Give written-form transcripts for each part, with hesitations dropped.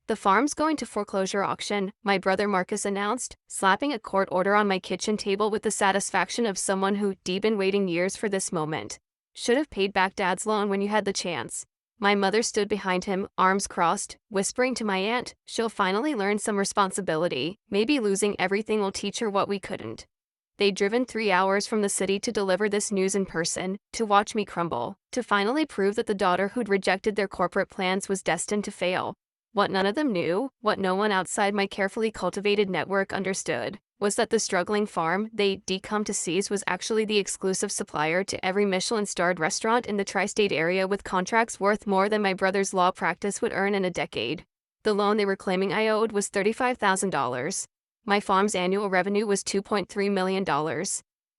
The farm's going to foreclosure auction, my brother Marcus announced, slapping a court order on my kitchen table with the satisfaction of someone who'd been waiting years for this moment. Should have paid back Dad's loan when you had the chance. My mother stood behind him, arms crossed, whispering to my aunt, she'll finally learn some responsibility, maybe losing everything will teach her what we couldn't. They'd driven 3 hours from the city to deliver this news in person, to watch me crumble, to finally prove that the daughter who'd rejected their corporate plans was destined to fail. What none of them knew, what no one outside my carefully cultivated network understood, was that the struggling farm they'd come to seize was actually the exclusive supplier to every Michelin-starred restaurant in the tri-state area with contracts worth more than my brother's law practice would earn in a decade. The loan they were claiming I owed was $35,000. My farm's annual revenue was $2.3 million.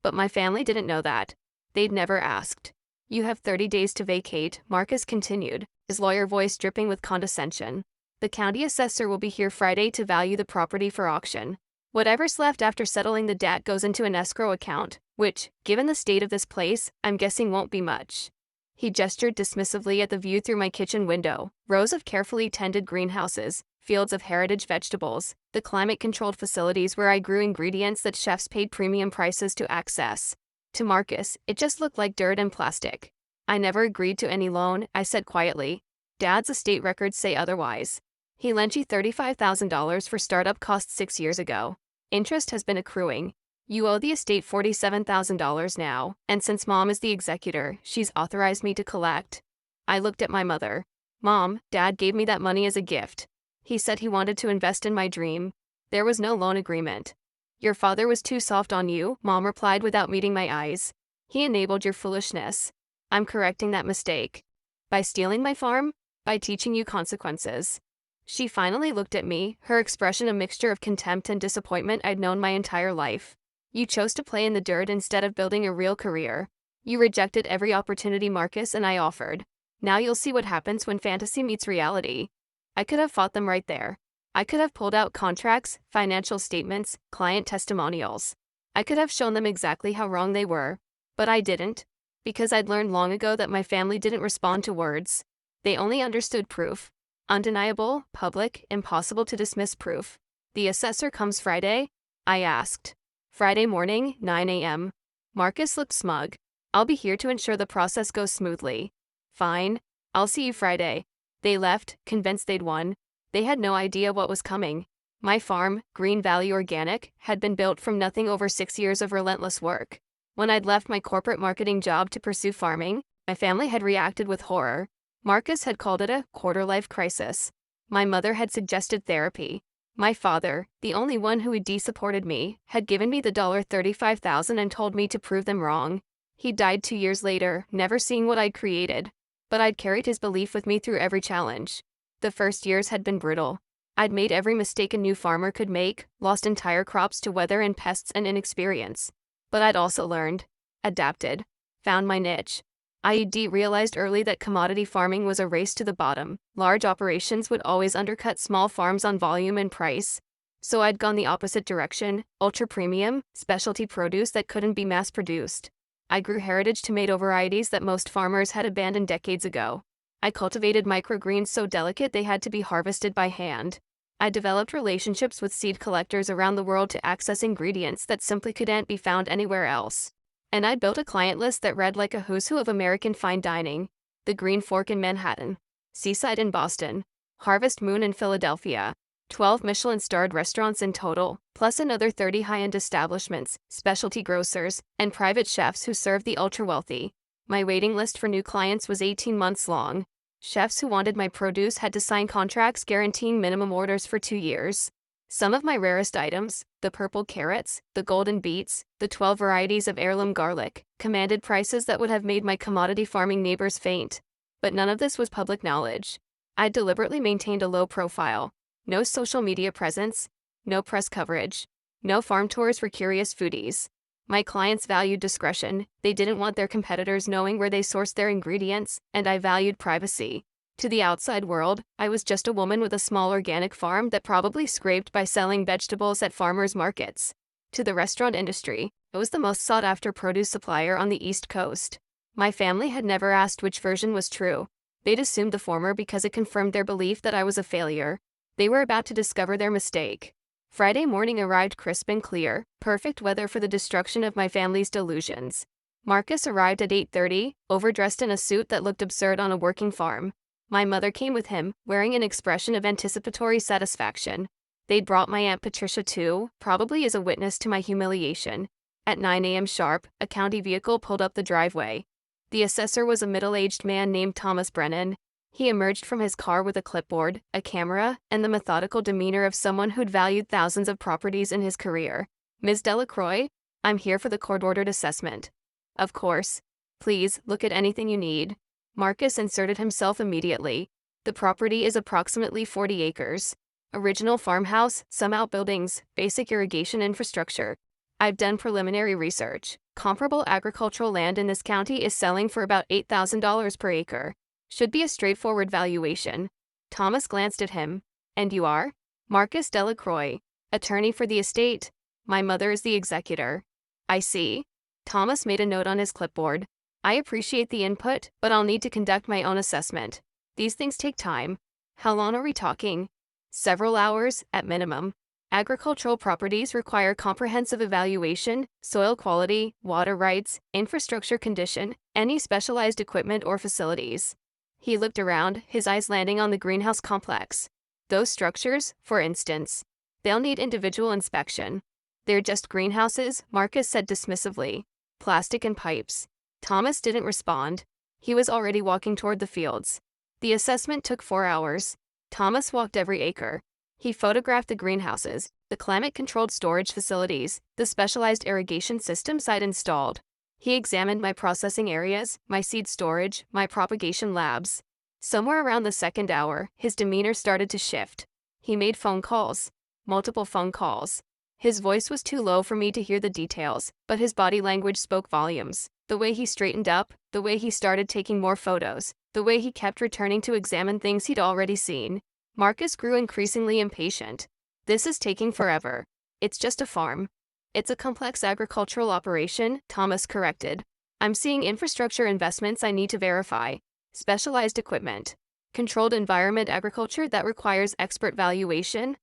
But my family didn't know that. They'd never asked. You have 30 days to vacate, Marcus continued, his lawyer voice dripping with condescension. The county assessor will be here Friday to value the property for auction. Whatever's left after settling the debt goes into an escrow account, which, given the state of this place, I'm guessing won't be much. He gestured dismissively at the view through my kitchen window, rows of carefully tended greenhouses, fields of heritage vegetables, the climate-controlled facilities where I grew ingredients that chefs paid premium prices to access. To Marcus, it just looked like dirt and plastic. I never agreed to any loan, I said quietly. Dad's estate records say otherwise. He lent you $35,000 for startup costs 6 years ago. Interest has been accruing. You owe the estate $47,000 now, and since Mom is the executor, she's authorized me to collect. I looked at my mother. Mom, Dad gave me that money as a gift. He said he wanted to invest in my dream. There was no loan agreement. Your father was too soft on you, Mom replied without meeting my eyes. He enabled your foolishness. I'm correcting that mistake. By stealing my farm? By teaching you consequences. She finally looked at me, her expression a mixture of contempt and disappointment I'd known my entire life. You chose to play in the dirt instead of building a real career. You rejected every opportunity Marcus and I offered. Now you'll see what happens when fantasy meets reality. I could have fought them right there. I could have pulled out contracts, financial statements, client testimonials. I could have shown them exactly how wrong they were. But I didn't. Because I'd learned long ago that my family didn't respond to words. They only understood proof. Undeniable, public, impossible to dismiss proof. The assessor comes Friday? I asked. Friday morning, 9 a.m. Marcus looked smug. I'll be here to ensure the process goes smoothly. Fine. I'll see you Friday. They left, convinced they'd won. They had no idea what was coming. My farm, Green Valley Organic, had been built from nothing over 6 years of relentless work. When I'd left my corporate marketing job to pursue farming, my family had reacted with horror. Marcus had called it a quarter-life crisis. My mother had suggested therapy. My father, the only one who had supported me, had given me the $35,000 and told me to prove them wrong. He died 2 years later, never seeing what I'd created. But I'd carried his belief with me through every challenge. The first years had been brutal. I'd made every mistake a new farmer could make, lost entire crops to weather and pests and inexperience. But I'd also learned, adapted, found my niche. I realized early that commodity farming was a race to the bottom. Large operations would always undercut small farms on volume and price. So I'd gone the opposite direction, ultra-premium, specialty produce that couldn't be mass-produced. I grew heritage tomato varieties that most farmers had abandoned decades ago. I cultivated microgreens so delicate they had to be harvested by hand. I developed relationships with seed collectors around the world to access ingredients that simply couldn't be found anywhere else. And I built a client list that read like a who's who of American fine dining. The Green Fork in Manhattan, Seaside in Boston, Harvest Moon in Philadelphia, 12 Michelin-starred restaurants in total, plus another 30 high-end establishments, specialty grocers, and private chefs who serve the ultra-wealthy. My waiting list for new clients was 18 months long. Chefs who wanted my produce had to sign contracts guaranteeing minimum orders for 2 years. Some of my rarest items, the purple carrots, the golden beets, the 12 varieties of heirloom garlic, commanded prices that would have made my commodity farming neighbors faint. But none of this was public knowledge. I deliberately maintained a low profile. No social media presence, no press coverage, no farm tours for curious foodies. My clients valued discretion, they didn't want their competitors knowing where they sourced their ingredients, and I valued privacy. To the outside world, I was just a woman with a small organic farm that probably scraped by selling vegetables at farmers' markets. To the restaurant industry, I was the most sought-after produce supplier on the East Coast. My family had never asked which version was true. They'd assumed the former because it confirmed their belief that I was a failure. They were about to discover their mistake. Friday morning arrived crisp and clear, perfect weather for the destruction of my family's delusions. Marcus arrived at 8:30, overdressed in a suit that looked absurd on a working farm. My mother came with him, wearing an expression of anticipatory satisfaction. They'd brought my Aunt Patricia too, probably as a witness to my humiliation. At 9 a.m. sharp, a county vehicle pulled up the driveway. The assessor was a middle-aged man named Thomas Brennan. He emerged from his car with a clipboard, a camera, and the methodical demeanor of someone who'd valued thousands of properties in his career. "Ms. Delacroix, I'm here for the court-ordered assessment." "Of course. Please, look at anything you need." Marcus inserted himself immediately. "The property is approximately 40 acres. Original farmhouse, some outbuildings, basic irrigation infrastructure. I've done preliminary research. Comparable agricultural land in this county is selling for about $8,000 per acre. Should be a straightforward valuation." Thomas glanced at him. "And you are?" "Marcus Delacroix, attorney for the estate. My mother is the executor." "I see." Thomas made a note on his clipboard. "I appreciate the input, but I'll need to conduct my own assessment. These things take time." "How long are we talking?" "Several hours, at minimum. Agricultural properties require comprehensive evaluation, soil quality, water rights, infrastructure condition, any specialized equipment or facilities." He looked around, his eyes landing on the greenhouse complex. "Those structures, for instance, they'll need individual inspection." "They're just greenhouses," Marcus said dismissively. "Plastic and pipes." Thomas didn't respond. He was already walking toward the fields. The assessment took 4 hours. Thomas walked every acre. He photographed the greenhouses, the climate-controlled storage facilities, the specialized irrigation systems I'd installed. He examined my processing areas, my seed storage, my propagation labs. Somewhere around the second hour, his demeanor started to shift. He made phone calls. Multiple phone calls. His voice was too low for me to hear the details, but his body language spoke volumes. The way he straightened up, the way he started taking more photos, the way he kept returning to examine things he'd already seen. Marcus grew increasingly impatient. "This is taking forever. It's just a farm." "It's a complex agricultural operation," Thomas corrected. "I'm seeing infrastructure investments I need to verify. Specialized equipment. Controlled environment agriculture that requires expert valuation."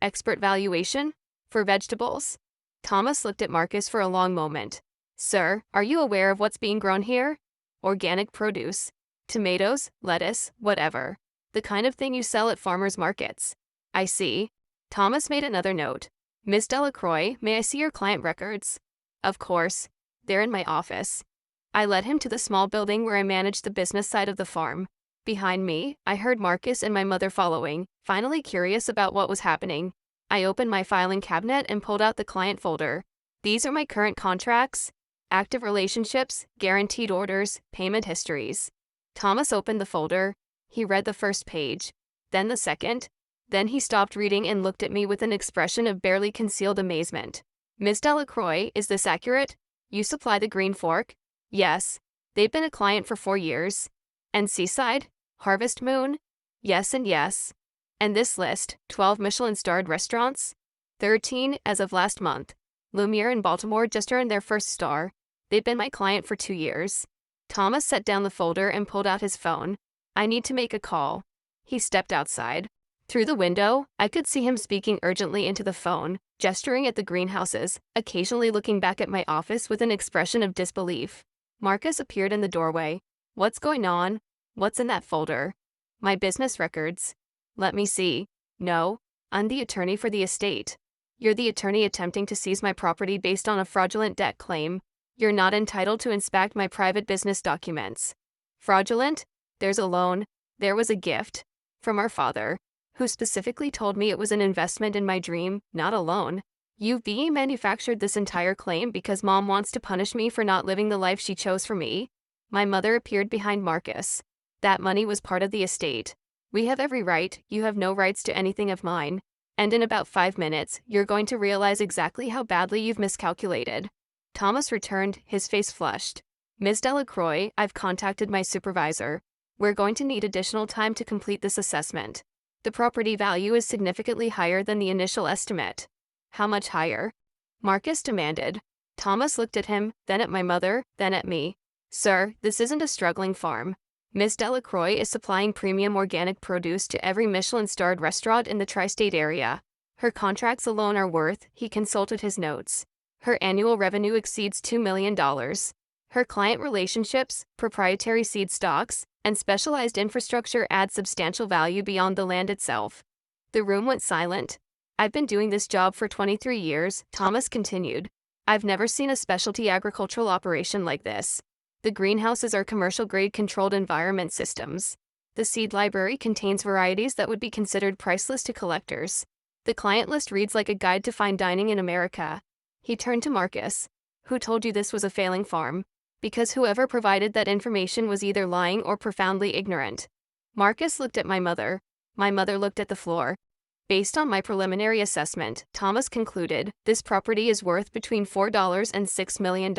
"Expert valuation? For vegetables?" Thomas looked at Marcus for a long moment. "Sir, are you aware of what's being grown here? Organic produce. Tomatoes, lettuce, whatever. The kind of thing you sell at farmers markets." "I see." Thomas made another note. "Miss Delacroix, may I see your client records?" "Of course. They're in my office." I led him to the small building where I managed the business side of the farm. Behind me, I heard Marcus and my mother following, finally curious about what was happening. I opened my filing cabinet and pulled out the client folder. "These are my current contracts, active relationships, guaranteed orders, payment histories." Thomas opened the folder. He read the first page, then the second. Then he stopped reading and looked at me with an expression of barely concealed amazement. "Ms. Delacroix, is this accurate? You supply the Green Fork?" "Yes." "They've been a client for 4 years." "And Seaside? Harvest Moon?" "Yes and yes." "And this list, 12 Michelin-starred restaurants?" 13 as of last month. Lumiere in Baltimore just earned their first star. They've been my client for 2 years. Thomas set down the folder and pulled out his phone. "I need to make a call." He stepped outside. Through the window, I could see him speaking urgently into the phone, gesturing at the greenhouses, occasionally looking back at my office with an expression of disbelief. Marcus appeared in the doorway. "What's going on? What's in that folder?" "My business records." "Let me see." "No, I'm the attorney for the estate." "You're the attorney attempting to seize my property based on a fraudulent debt claim. You're not entitled to inspect my private business documents." "Fraudulent? There's a loan. There was a gift. From our father, who specifically told me it was an investment in my dream, not a loan. You've manufactured this entire claim because Mom wants to punish me for not living the life she chose for me." My mother appeared behind Marcus. "That money was part of the estate. We have every right, you have no rights to anything of mine. And in about 5 minutes, you're going to realize exactly how badly you've miscalculated." Thomas returned, his face flushed. "Ms. Delacroix, I've contacted my supervisor. We're going to need additional time to complete this assessment. The property value is significantly higher than the initial estimate." "How much higher?" Marcus demanded. Thomas looked at him, then at my mother, then at me. "Sir, this isn't a struggling farm. Ms. Delacroix is supplying premium organic produce to every Michelin-starred restaurant in the tri-state area. Her contracts alone are worth, he consulted his notes. Her annual revenue exceeds $2 million. Her client relationships, proprietary seed stocks, and specialized infrastructure add substantial value beyond the land itself. The room went silent. I've been doing this job for 23 years, Thomas continued. I've never seen a specialty agricultural operation like this. The greenhouses are commercial-grade controlled environment systems. The seed library contains varieties that would be considered priceless to collectors. The client list reads like a guide to fine dining in America. He turned to Marcus. Who told you this was a failing farm? Because whoever provided that information was either lying or profoundly ignorant. Marcus looked at my mother. My mother looked at the floor. Based on my preliminary assessment, Thomas concluded, this property is worth between $4 and $6 million.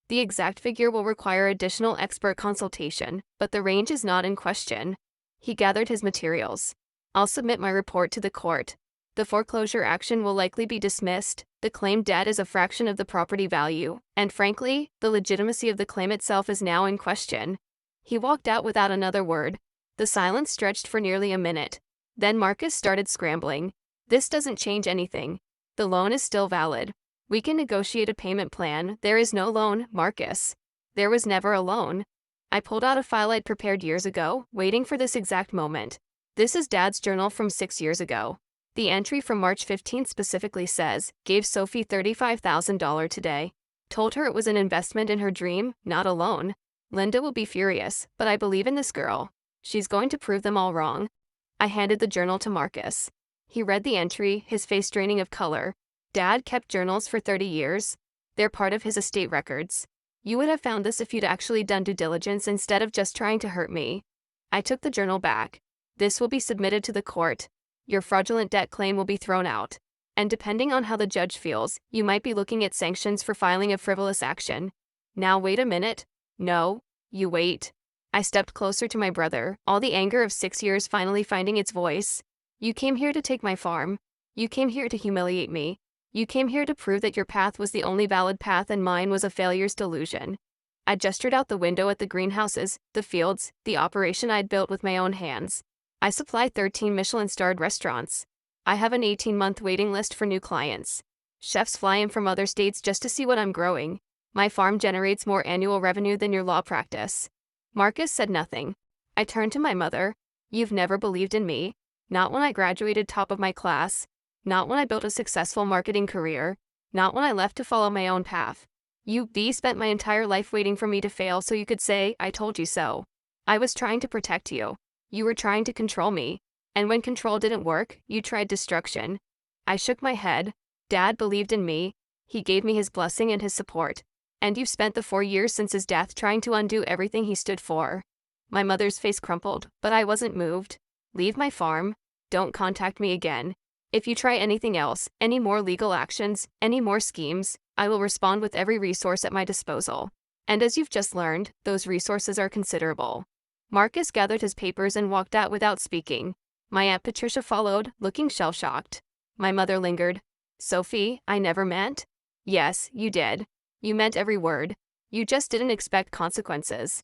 The exact figure will require additional expert consultation, but the range is not in question. He gathered his materials. I'll submit my report to the court. The foreclosure action will likely be dismissed. The claimed debt is a fraction of the property value, and frankly, the legitimacy of the claim itself is now in question. He walked out without another word. The silence stretched for nearly a minute. Then Marcus started scrambling. This doesn't change anything. The loan is still valid. We can negotiate a payment plan. There is no loan, Marcus. There was never a loan. I pulled out a file I'd prepared years ago, waiting for this exact moment. This is Dad's journal from 6 years ago. The entry from March 15th specifically says, gave Sophie $35,000 today. Told her it was an investment in her dream, not a loan. Linda will be furious, but I believe in this girl. She's going to prove them all wrong. I handed the journal to Marcus. He read the entry, his face draining of color. Dad kept journals for 30 years. They're part of his estate records. You would have found this if you'd actually done due diligence instead of just trying to hurt me. I took the journal back. This will be submitted to the court. Your fraudulent debt claim will be thrown out. And depending on how the judge feels, you might be looking at sanctions for filing a frivolous action. Now wait a minute. No, you wait. I stepped closer to my brother, all the anger of 6 years finally finding its voice. You came here to take my farm. You came here to humiliate me. You came here to prove that your path was the only valid path and mine was a failure's delusion. I gestured out the window at the greenhouses, the fields, the operation I'd built with my own hands. I supply 13 Michelin-starred restaurants. I have an 18-month waiting list for new clients. Chefs fly in from other states just to see what I'm growing. My farm generates more annual revenue than your law practice. Marcus said nothing. I turned to my mother. You've never believed in me. Not when I graduated top of my class. Not when I built a successful marketing career. Not when I left to follow my own path. You spent my entire life waiting for me to fail so you could say, I told you so. I was trying to protect you. You were trying to control me. And when control didn't work, you tried destruction. I shook my head. Dad believed in me. He gave me his blessing and his support. And you've spent the 4 years since his death trying to undo everything he stood for. My mother's face crumpled, but I wasn't moved. Leave my farm. Don't contact me again. If you try anything else, any more legal actions, any more schemes, I will respond with every resource at my disposal. And as you've just learned, those resources are considerable. Marcus gathered his papers and walked out without speaking. My Aunt Patricia followed, looking shell-shocked. My mother lingered. Sophie, I never meant? Yes, you did. You meant every word. You just didn't expect consequences.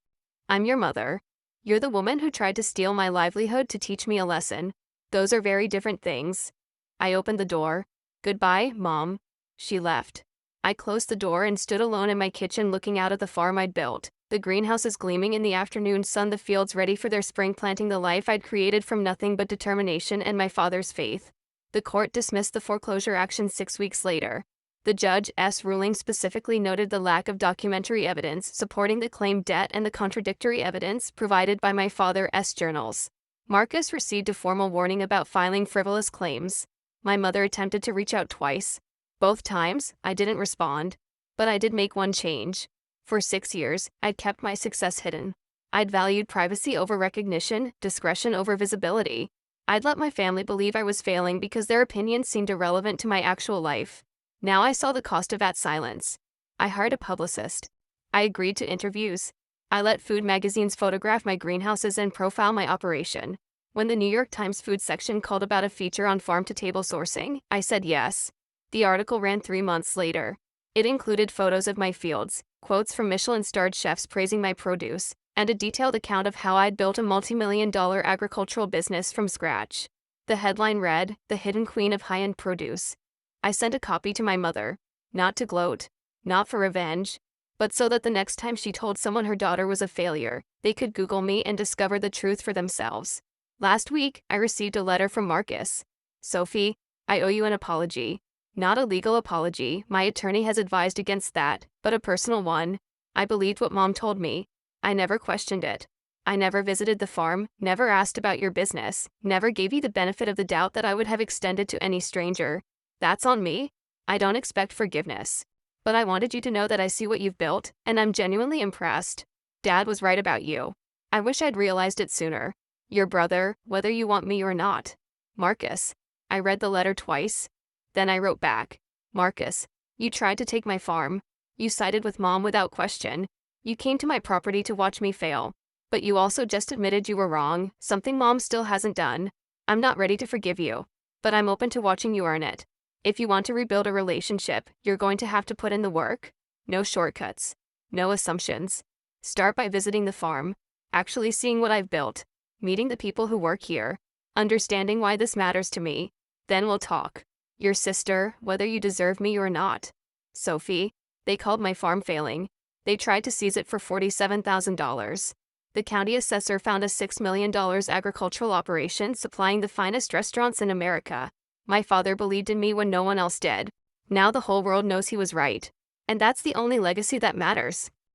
I'm your mother. You're the woman who tried to steal my livelihood to teach me a lesson. Those are very different things. I opened the door. Goodbye, Mom. She left. I closed the door and stood alone in my kitchen looking out at the farm I'd built, the greenhouses gleaming in the afternoon sun, the fields ready for their spring planting, the life I'd created from nothing but determination and my father's faith. The court dismissed the foreclosure action 6 weeks later. The judge's ruling specifically noted the lack of documentary evidence supporting the claimed debt and the contradictory evidence provided by my father's journals. Marcus received a formal warning about filing frivolous claims. My mother attempted to reach out twice. Both times, I didn't respond. But I did make one change. For 6 years, I'd kept my success hidden. I'd valued privacy over recognition, discretion over visibility. I'd let my family believe I was failing because their opinions seemed irrelevant to my actual life. Now I saw the cost of that silence. I hired a publicist. I agreed to interviews. I let food magazines photograph my greenhouses and profile my operation. When the New York Times food section called about a feature on farm-to-table sourcing, I said yes. The article ran 3 months later. It included photos of my fields, quotes from Michelin-starred chefs praising my produce, and a detailed account of how I'd built a multi-million-dollar agricultural business from scratch. The headline read, "The Hidden Queen of High-End Produce." I sent a copy to my mother, not to gloat, not for revenge, but so that the next time she told someone her daughter was a failure, they could Google me and discover the truth for themselves. Last week, I received a letter from Marcus. "Sophie, I owe you an apology. Not a legal apology, my attorney has advised against that, but a personal one. I believed what Mom told me. I never questioned it. I never visited the farm, never asked about your business, never gave you the benefit of the doubt that I would have extended to any stranger. That's on me. I don't expect forgiveness. But I wanted you to know that I see what you've built, and I'm genuinely impressed. Dad was right about you. I wish I'd realized it sooner. Your brother, whether you want me or not. Marcus." I read the letter twice. Then I wrote back. "Marcus, you tried to take my farm. You sided with Mom without question. You came to my property to watch me fail. But you also just admitted you were wrong, something Mom still hasn't done. I'm not ready to forgive you, but I'm open to watching you earn it. If you want to rebuild a relationship, you're going to have to put in the work. No shortcuts. No assumptions. Start by visiting the farm, actually seeing what I've built, meeting the people who work here, understanding why this matters to me. Then we'll talk. Your sister, whether you deserve me or not." Sophie, they called my farm failing. They tried to seize it for $47,000. The county assessor found a $6 million agricultural operation supplying the finest restaurants in America. My father believed in me when no one else did. Now the whole world knows he was right. And that's the only legacy that matters.